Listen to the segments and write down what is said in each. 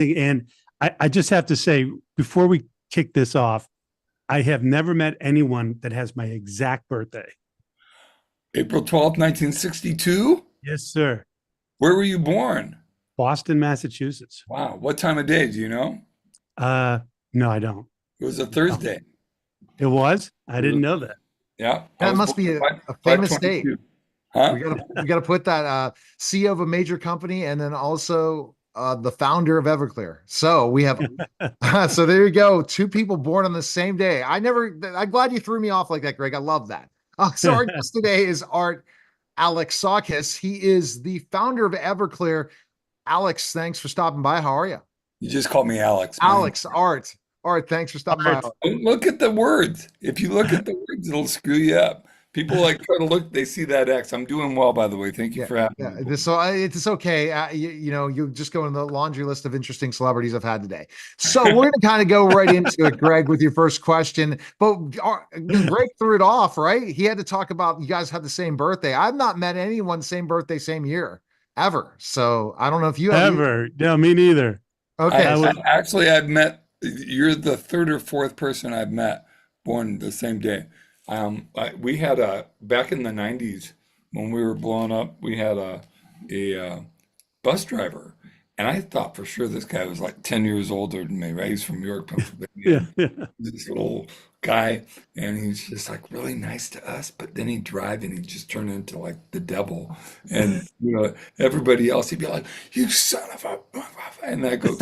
And I just have to say, before we kick this off, I have never met anyone that has my exact birthday. April 12th, 1962? Yes, sir. Where were you born? Boston, Massachusetts. Wow. What time of day do you know? Uh, no, I don't. It was a No. Thursday. It was? I It was- didn't know that. yeah, I That was must born be at a five famous date. 22. Huh? We gotta put that CEO of a major company and then also the founder of Everclear. So we have so there you go. Two people born on the same day. I'm glad you threw me off like that, Greg. I love that. So our guest today is Art Alexakis. He is the founder of Everclear. Alex, thanks for stopping by. How are you? You just called me Alex, man. Alex, Art, thanks for stopping by. Art. Don't look at the words. If you look at the words, it'll screw you up. People like try to look, they see that X. I'm doing well, by the way. Thank you Yeah, for having yeah. me. So it's okay. You just go in the laundry list of interesting celebrities I've had today. So we're going to kind of go right into it, Greg, with your first question. But Greg threw it off, right? He had to talk about you guys had the same birthday. I've not met anyone same birthday, same year ever. So I don't know if you have either. Ever. No, me neither. Okay. I would, I've met, you're the third or fourth person I've met born the same day. We had back in the 90s when we were blowing up, we had a bus driver. And I thought for sure this guy was like 10 years older than me, right? He's from York, yeah, Pennsylvania. yeah. This little guy, and he's just like really nice to us, but then he'd drive and he'd just turn into like the devil. And everybody else, he'd be like, "You son of a," and I go,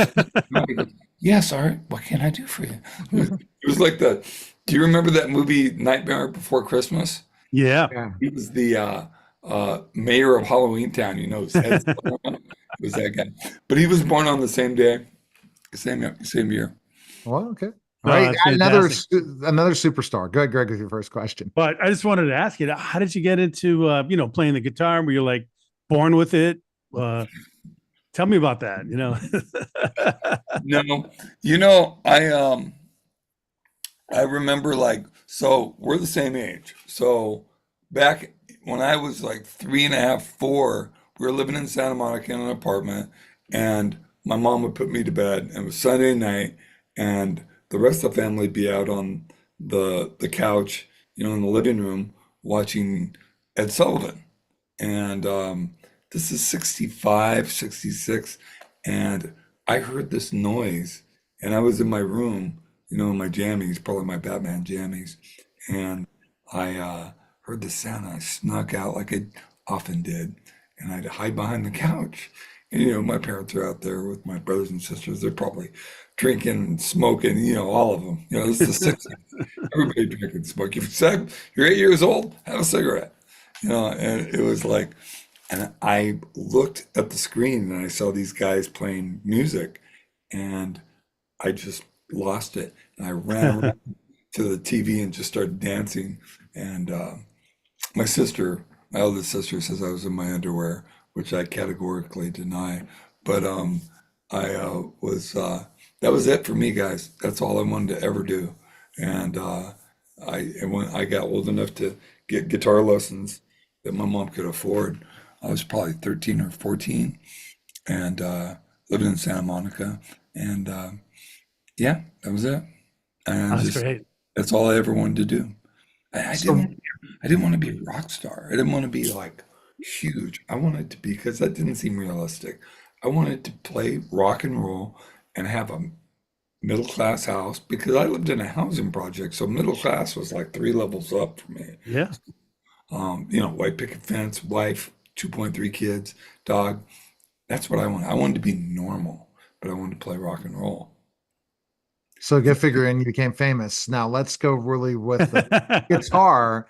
"Yes, Art, what can I do for you?" It was like do you remember that movie Nightmare Before Christmas? Yeah. Yeah. He was the mayor of Halloween Town, his head was that guy. But he was born on the same day, same year. Well, okay. All No, right. that's Another fantastic. another superstar. Go ahead, Greg, with your first question. But I just wanted to ask you, how did you get into, playing the guitar? Were you like born with it? Uh, Tell me about that. No, I remember so we're the same age. So back when I was like three and a half, four, we were living in Santa Monica in an apartment, and my mom would put me to bed, and it was Sunday night, and the rest of the family would be out on the couch, in the living room watching Ed Sullivan. And this is 65, 66, and I heard this noise, and I was in my room, in my jammies, probably my Batman jammies, and I heard the sound, and I snuck out like I often did, and I'd hide behind the couch. And, my parents are out there with my brothers and sisters. They're probably drinking and smoking, all of them. This is the 60s. Everybody drinking, smoking. You're 8 years old, have a cigarette. And it was like, and I looked at the screen and I saw these guys playing music, and I just lost it. And I ran around to the TV and just started dancing. And my sister, my eldest sister, says I was in my underwear, which I categorically deny. But I was that was it for me, guys. That's all I wanted to ever do. And and when I got old enough to get guitar lessons that my mom could afford, I was probably 13 or 14, and living in Santa Monica. And yeah, that was it. And That's just great. that's all I ever wanted to do. So I didn't want to be a rock star. I didn't want to be like huge. I wanted to be, because that didn't seem realistic. I wanted to play rock and roll and have a middle class house, because I lived in a housing project. So middle class was like three levels up for me. Yeah. White picket fence, wife, 2.3 kids, dog. That's what I wanted. I wanted to be normal, but I wanted to play rock and roll. So go figure, and you became famous. Now let's go really with the guitar.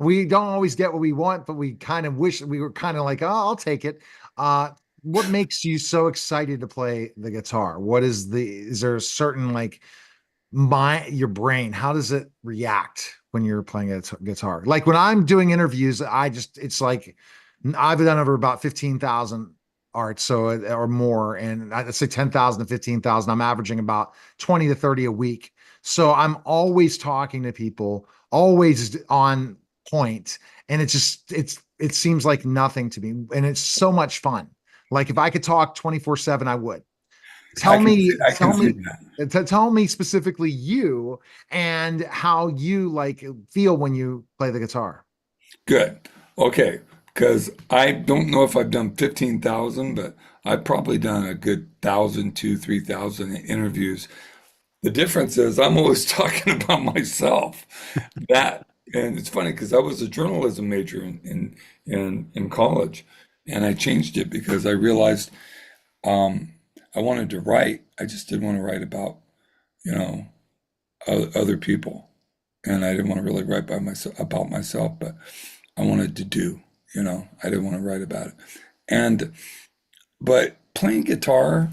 We don't always get what we want, but we kind of wish we were kind of like, oh, I'll take it. What makes you so excited to play the guitar? Is there a certain like your brain, how does it react when you're playing a guitar? Like when I'm doing interviews, it's like I've done over about 15,000 arts, so or more, and I'd say 10,000 to 15,000. I'm averaging about 20 to 30 a week. So I'm always talking to people, always on point, and it seems like nothing to me, and it's so much fun. Like if I could talk 24/7, I would. tell I can tell see me, that. tell me specifically you and how you like feel when you play the guitar. Good. Okay. Because I don't know if I've done 15,000, but I've probably done a good 1,000, 3,000 interviews. The difference is I'm always talking about myself. That, and it's funny because I was a journalism major in college, and I changed it because I realized um, I wanted to write. I just didn't want to write about, you know, other people, and I didn't want to really write by myself about myself, but I wanted to do, I didn't want to write about it. And but playing guitar,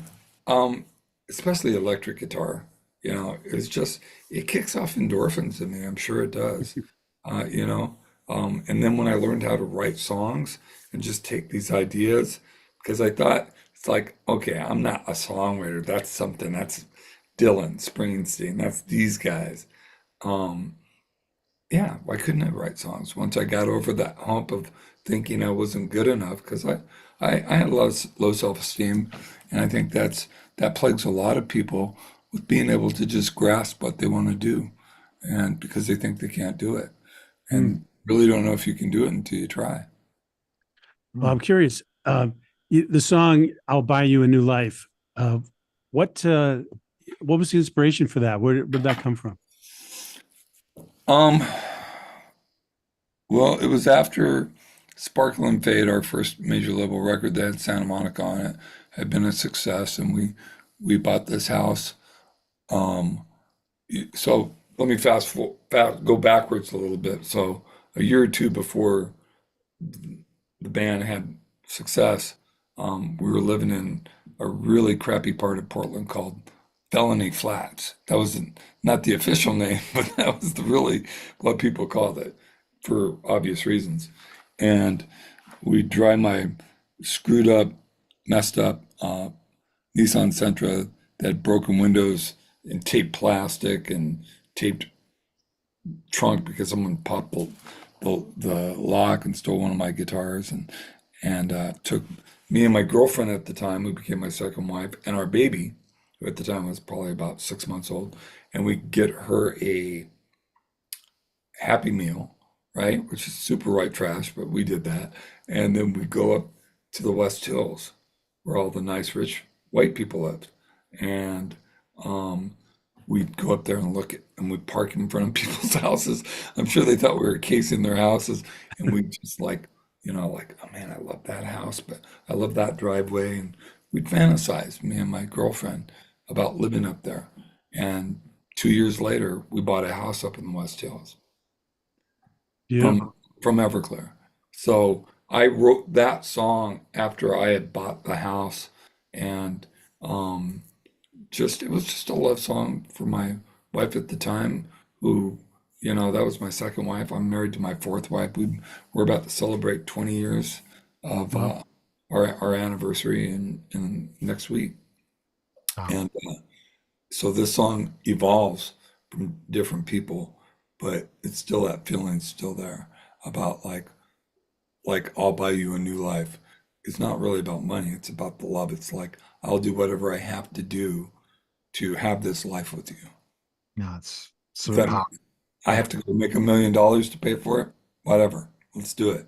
um, especially electric guitar, it's just it kicks off endorphins in me. I'm sure it does. Uh, you know, and then when I learned how to write songs and just take these ideas, because I thought it's like, okay, I'm not a songwriter. That's something that's Dylan, Springsteen, that's these guys. Um, yeah, why couldn't I write songs once I got over that hump of thinking I wasn't good enough? Because I had low self-esteem, and I think that plagues a lot of people with being able to just grasp what they want to do, and because they think they can't do it, Hmm. and really don't know if you can do it until you try. Well, Hmm. I'm curious. The song "I'll Buy You a New Life." Uh, what uh, what was the inspiration for that? Where did that come from? Um, well, it was after Sparkle and Fade, our first major label record that had Santa Monica on it, had been a success, and we bought this house. Um, So let me go backwards a little bit. So a year or two before the band had success, we were living in a really crappy part of Portland called Felony Flats. That was not the official name, but that was really what people called it for obvious reasons. And we drive my screwed up, messed up Nissan Sentra that had broken windows and taped plastic and taped trunk because someone popped the lock and stole one of my guitars and took me and my girlfriend at the time, who became my second wife, and our baby, who at the time was probably about 6 months old, and we get her a Happy Meal, right, which is super white trash, but we did that, and then we go up to the West Hills, where all the nice rich white people lived, and um, we'd go up there and look at, and we'd park in front of people's houses. I'm sure they thought we were casing their houses, and we just like, like, oh man, I love that house, but I love that driveway, and we'd fantasize, me and my girlfriend, about living up there. And 2 years later, we bought a house up in the West Hills Beautiful. from Everclear. So I wrote that song after I had bought the house, and um, just it was just a love song for my wife at the time, who, that was my second wife. I'm married to my fourth wife. We're about to celebrate 20 years of Wow. our anniversary in next week. Wow. And so this song evolves from different people, but it's still that feeling's still there about like I'll buy you a new life. It's not really about money. It's about the love. It's like I'll do whatever I have to do to have this life with you. No, it's If so that powerful. means I have to go make $1 million to pay for it, whatever, let's do it.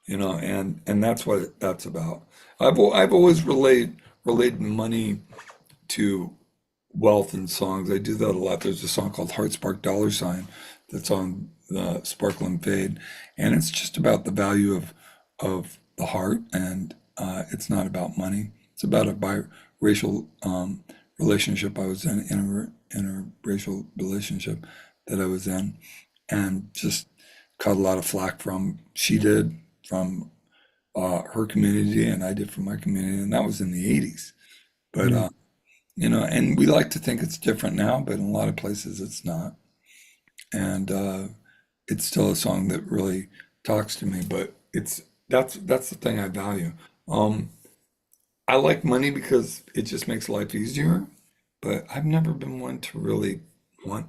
And that's what that's about. I've always related money to wealth in songs. I do that a lot. There's a song called Heart Spark Dollar Sign that's on the Sparkle and Fade, and it's just about the value of the heart, and it's not about money. It's about a biracial relationship I was interracial relationship that I was in, and just caught a lot of flack from she did from her community, and I did from my community, and that was in the '80s. But Mm. and we like to think it's different now, but in a lot of places it's not. And it's still a song that really talks to me, but that's the thing I value. Um, I like money because it just makes life easier, but I've never been one to really want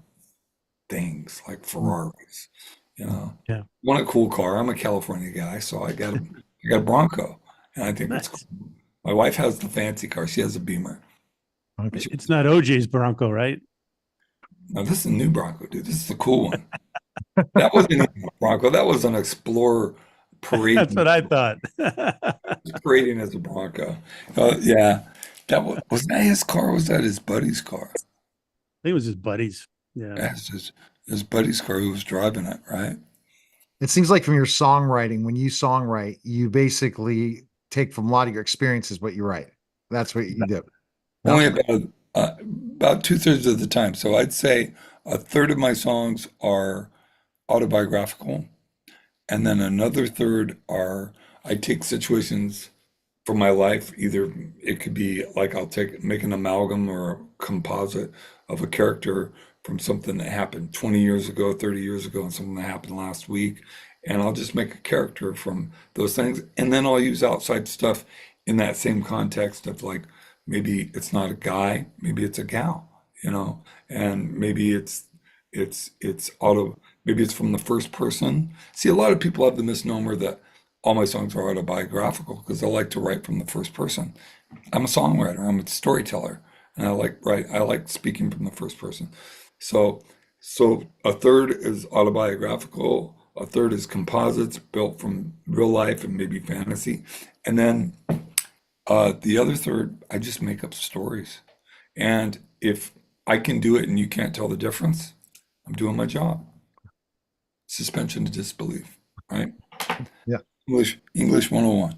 things like Ferraris, you know. Yeah. Want a cool car. I'm a California guy, so I got a Bronco, and I think it's cool. Nice. My wife has the fancy car. She has a Beamer. Okay. It's not OJ's Bronco, right? Now this is a new Bronco, dude. This is the cool one. That wasn't even a Bronco. That was an Explorer That's parading, what I thought. parading as a Bronco. Yeah, was that his car? Or was that his buddy's car? It was his buddies. Yeah. That's his buddy's car who was driving it, right? It seems like from your songwriting, when you songwrite, you basically take from a lot of your experiences what you write. That's what you do. No? Only about 2/3 of the time. So I'd say a third of my songs are autobiographical, and then another third are I take situations from my life. Either it could be like I'll make an amalgam or a composite of a character from something that happened 20 years ago, 30 years ago, and something that happened last week. And I'll just make a character from those things. And then I'll use outside stuff in that same context of like maybe it's not a guy, maybe it's a gal, and maybe it's maybe it's from the first person. See, a lot of people have the misnomer that all my songs are autobiographical because I like to write from the first person. I'm a songwriter, I'm a storyteller, and I like speaking from the first person. So a third is autobiographical, a third is composites built from real life and maybe fantasy, and then the other third I just make up stories. And if I can do it and you can't tell the difference, I'm doing my job. Suspension of disbelief, right? Yeah. English 101.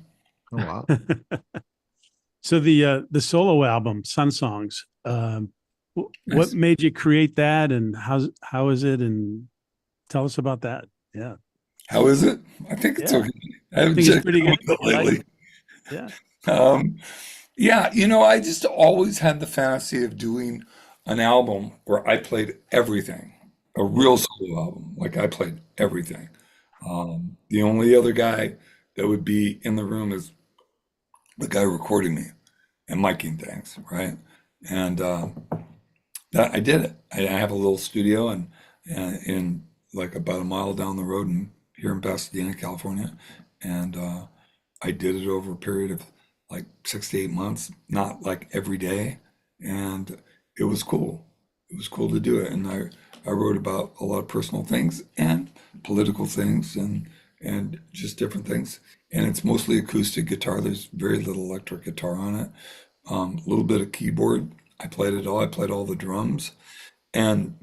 Oh, wow. So the solo album, Sun Songs, what Nice. made you create that and how is it? And tell us about that. Yeah. How is it? I think it's Yeah. okay. I I haven't think it's checked pretty in good. with it I like lately. it. Yeah. Um, yeah, I just always had the fantasy of doing an album where I played everything, a Yeah. real solo album. Like I played everything. The only other guy that would be in the room is the guy recording me and miking things, right? And that I did it. I have a little studio and in like about a mile down the road and here in Pasadena, California, and I did it over a period of like 6 to 8 months, not like every day, and it was cool. It was cool to do it, and I wrote about a lot of personal things and political things and just different things. And it's mostly acoustic guitar. There's very little electric guitar on it. A little bit of keyboard. I played it all. I played all the drums, and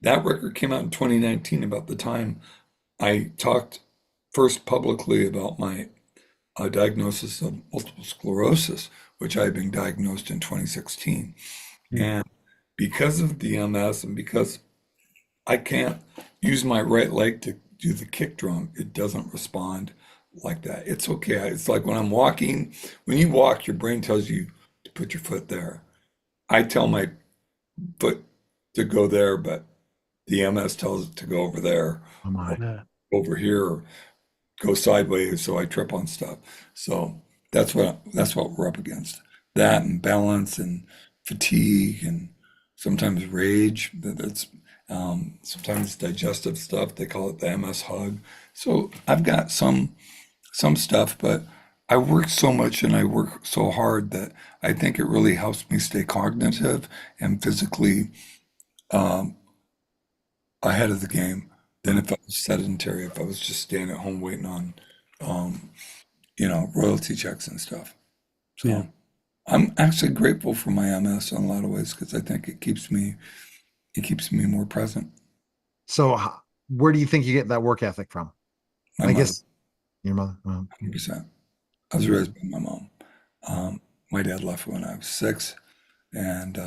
that record came out in 2019, about the time I talked first publicly about my diagnosis of multiple sclerosis, which I had been diagnosed in 2016. Mm. And because of the MS and because I can't use my right leg to do the kick drum, it doesn't respond like that. It's okay. It's like when I'm walking, when you walk, your brain tells you to put your foot there. I tell my foot to go there, but the MS tells it to go over there, Oh, my. Yeah. over here, or go sideways, so I trip on stuff. So that's what we're up against. That and balance and fatigue and sometimes rage. That's sometimes digestive stuff. They call it the MS hug. So I've got some stuff, but I work so much and I work so hard that I think it really helps me stay cognitive and physically um, ahead of the game than if I was sedentary, if I was just staying at home waiting on, um, royalty checks and stuff. Yeah. So I'm actually grateful for my MS in a lot of ways because I think it keeps me more present. So, where do you think you get that work ethic from? My I mother, guess your mother. 100%. I was raised by my mom. My dad left when I was 6, and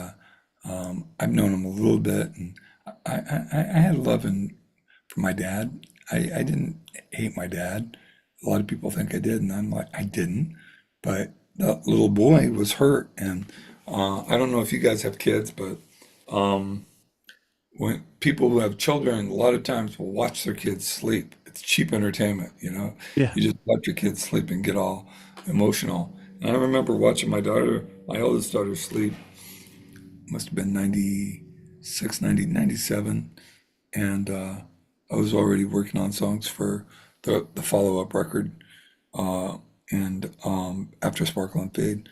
I've known him a little bit, and I had love for my dad. I didn't hate my dad. A lot of people think I did, and I'm like, I didn't. But that little boy was hurt, and I don't know if you guys have kids, but um, when people who have children, a lot of times will watch their kids sleep. It's cheap entertainment, you know. Yeah. You just let your kids sleep and get all emotional. And I remember watching my oldest daughter sleep, must have been 96, 90, 97. And I was already working on songs for the follow-up record, uh, and after Sparkle and Fade.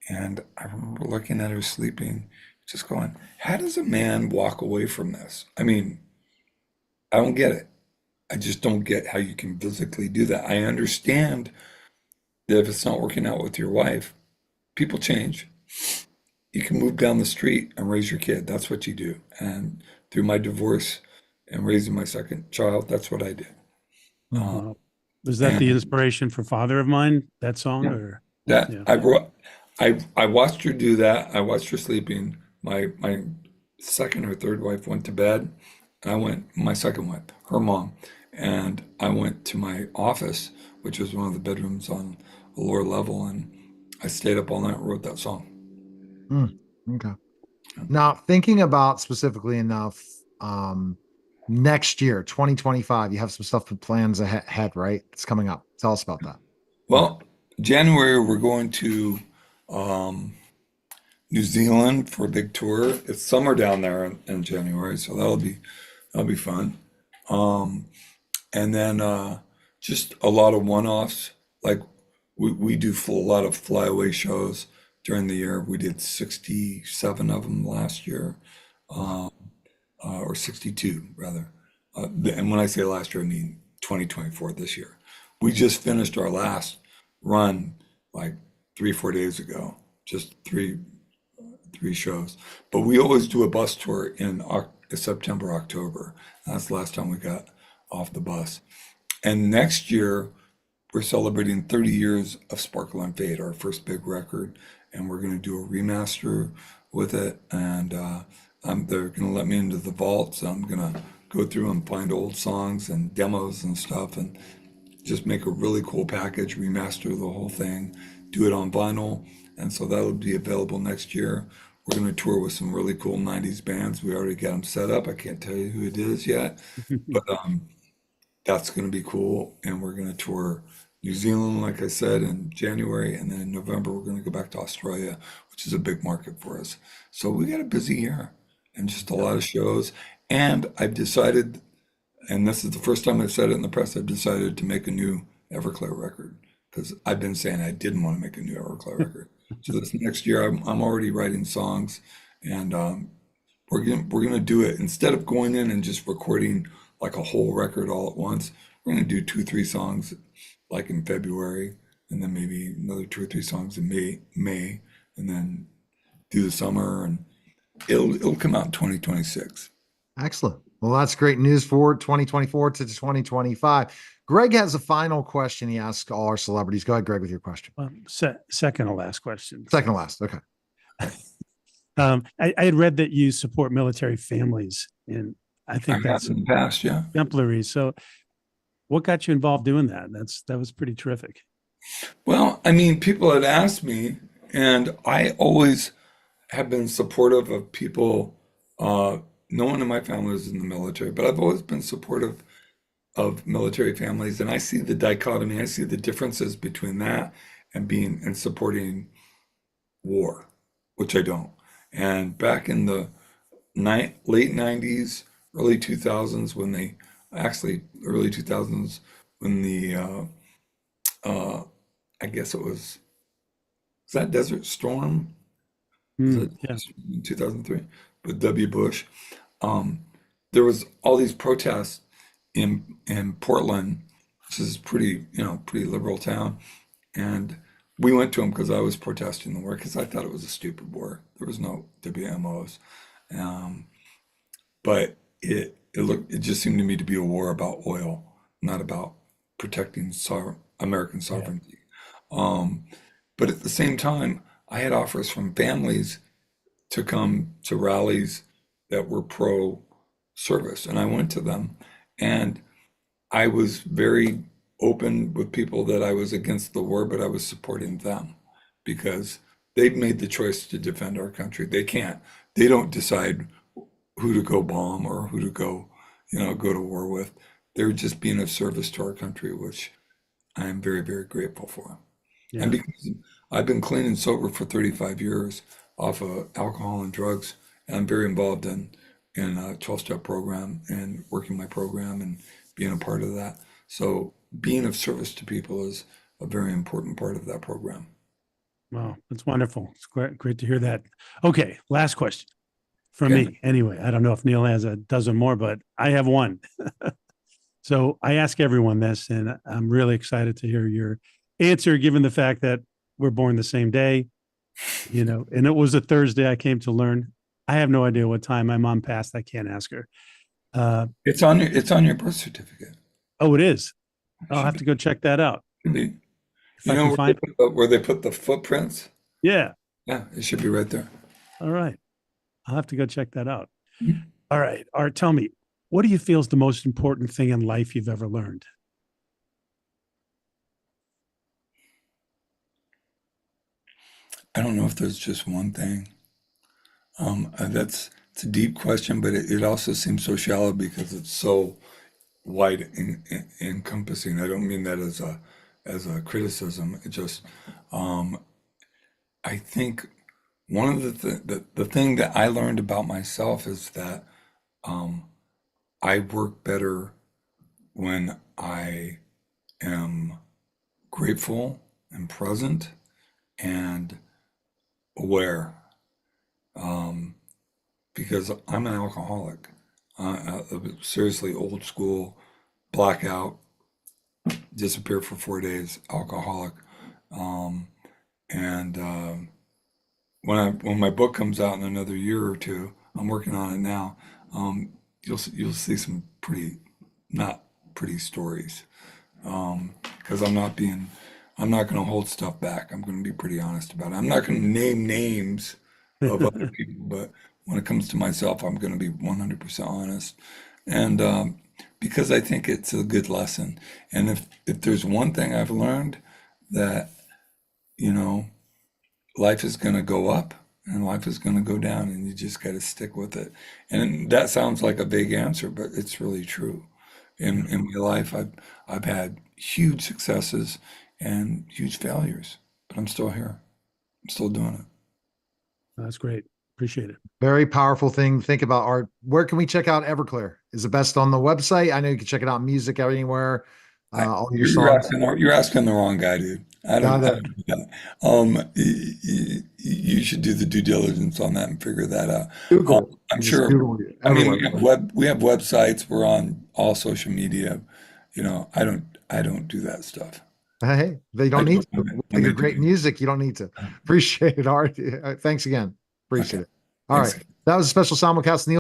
And I remember looking at her sleeping, just going, how does a man walk away from this? I mean, I don't get it. I just don't get how you can physically do that. I understand that if it's not working out with your wife, people change. You can move down the street and raise your kid. That's what you do. And through my divorce and raising my second child, that's what I did. Uh, Wow. Was that the and inspiration for Father of Mine, that song, yeah, or? that Yeah. I brought, I watched her do that. I watched her sleeping. My second or third wife went to bed. I went, my second wife, her mom, and I went to my office, which was one of the bedrooms on a lower level, and I stayed up all night and wrote that song. Hmm. Okay. Now, thinking about specifically enough, um, next year, 2025, you have some stuff with plans ahead, right? It's coming up. Tell us about that. Well, January we're going to um, New Zealand for a big tour. It's summer down there in January, so that'll be fun. Um, and then just a lot of one-offs. Like we do a lot of flyaway shows during the year. We did 67 of them last year, Wow. uh, or 62 rather. And when I say last year, I mean 2024, this year. We just finished our last run like 3, 4 days ago. Just three shows. But we always do a bus tour in September, October. That's the last time we got off the bus. And next year, we're celebrating 30 years of Sparkle and Fade, our first big record. And we're going to do a remaster with it. And they're going to let me into the vault. So I'm going to go through and find old songs and demos and stuff and just make a really cool package, remaster the whole thing, do it on vinyl, and so that'll be available next year. We're going to tour with some really cool 90s bands. We already got them set up. I can't tell you who it is yet, but that's going to be cool. And we're going to tour New Zealand, like I said, in January, and then in November we're going to go back to Australia, which is a big market for us. So we got a busy year and just a lot of shows. And I've decided, and this is the first time I've said it in the press, I've decided to make a new Everclear record because I've been saying I didn't want to make a new Everclear record. So this next year, I'm already writing songs, and we're gonna do it instead of going in and just recording like a whole record all at once. We're gonna do 2, 3 songs like in February, and then maybe another 2 or 3 songs in May, and then do the summer, and it'll come out in 2026. Excellent. Well, that's great news for 2024 to 2025. Greg has a final question he asks all our celebrities. Go ahead, Greg, with your question. Well, second to last question. Second to last. Okay. I had read that you support military families, and I I think have that's in the past, yeah. exemplary. So, what got you involved doing that? That was pretty terrific. Well, I mean, people had asked me, and I always have been supportive of people. No one in my family is in the military, but I've always been supportive of military families, and I see the dichotomy. I see the differences between that and being and supporting war, which I don't. And back in the late 90s, early 2000s, when they actually early 2000s, when the uh, I guess it was that Desert Storm? Was it Yeah. in 2003 with W. Bush? Um, there was all these protests in Portland, which is pretty, pretty liberal town, and we went to them because I was protesting the war because I thought it was a stupid war. There was no WMOs, um, but it just seemed to me to be a war about oil, not about protecting American Yeah. sovereignty. Um, but at the same time, I had offers from families to come to rallies that were pro service, and I went to them, and I was very open with people that I was against the war, but I was supporting them because they've made the choice to defend our country. They don't decide who to go bomb or who to go to war with. They're just being of service to our country, which I am very, very grateful for. And Yeah. because I've been clean and sober for 35 years off of alcohol and drugs, and I'm very involved in a 12-step program and working my program and being a part of that. So being of service to people is a very important part of that program. Wow, that's wonderful. It's great to hear that. Okay, last question from Okay. me. Anyway, I don't know if Neil has a dozen more, but I have one. So I ask everyone this, and I'm really excited to hear your answer, given the fact that we're born the same day, and it was a Thursday. I came to learn. I have no idea what time my mom passed. I can't ask her. Uh, It's on your birth certificate. oh, it is. It I'll should have to go check that out be. if You I know can find. where they put the footprints? Yeah. Yeah, it should be right there. All right. I'll have to go check that out. Mhm. All right. Art, tell me, what do you feel is the most important thing in life you've ever learned? I don't know if there's just one thing. It's a deep question, but it also seems so shallow because it's so wide encompassing. I don't mean that as a criticism. It just I think one of the thing that I learned about myself is that um, I work better when I am grateful and present and aware. Um, because I'm an alcoholic, seriously old school, blackout, disappear for 4 days, alcoholic. Um, and when my book comes out in another year or two, I'm working on it now. You'll see some pretty not pretty stories because I'm not going to hold stuff back. I'm going to be pretty honest about it. I'm not going to name names of other people, but when it comes to myself, I'm going to be 100% honest. And because I think it's a good lesson. And if there's one thing I've learned that, you know, life is going to go up and life is going to go down and you just got to stick with it. And that sounds like a big answer, but it's really true. In my life, I've had huge successes and huge failures, but I'm still here. I'm still doing it. That's great. Appreciate it. Very powerful thing. Think about art. Where can we check out Everclear? Is it best on the website? I know you can check it out music anywhere. All your songs. You're asking the wrong guy, dude. Got I it. don't do that. You should do the due diligence on that and figure that out. Google. I'm Just sure. Google it I mean, everywhere. we have websites. We're on all social media. You know, I don't do that stuff. Hey, they I don't need do to. when With they your do. great music, you don't need to. Appreciate it, Art. Thanks again. Okay, Appreciate it. All right. thanks. That was a special simulcast. Neil.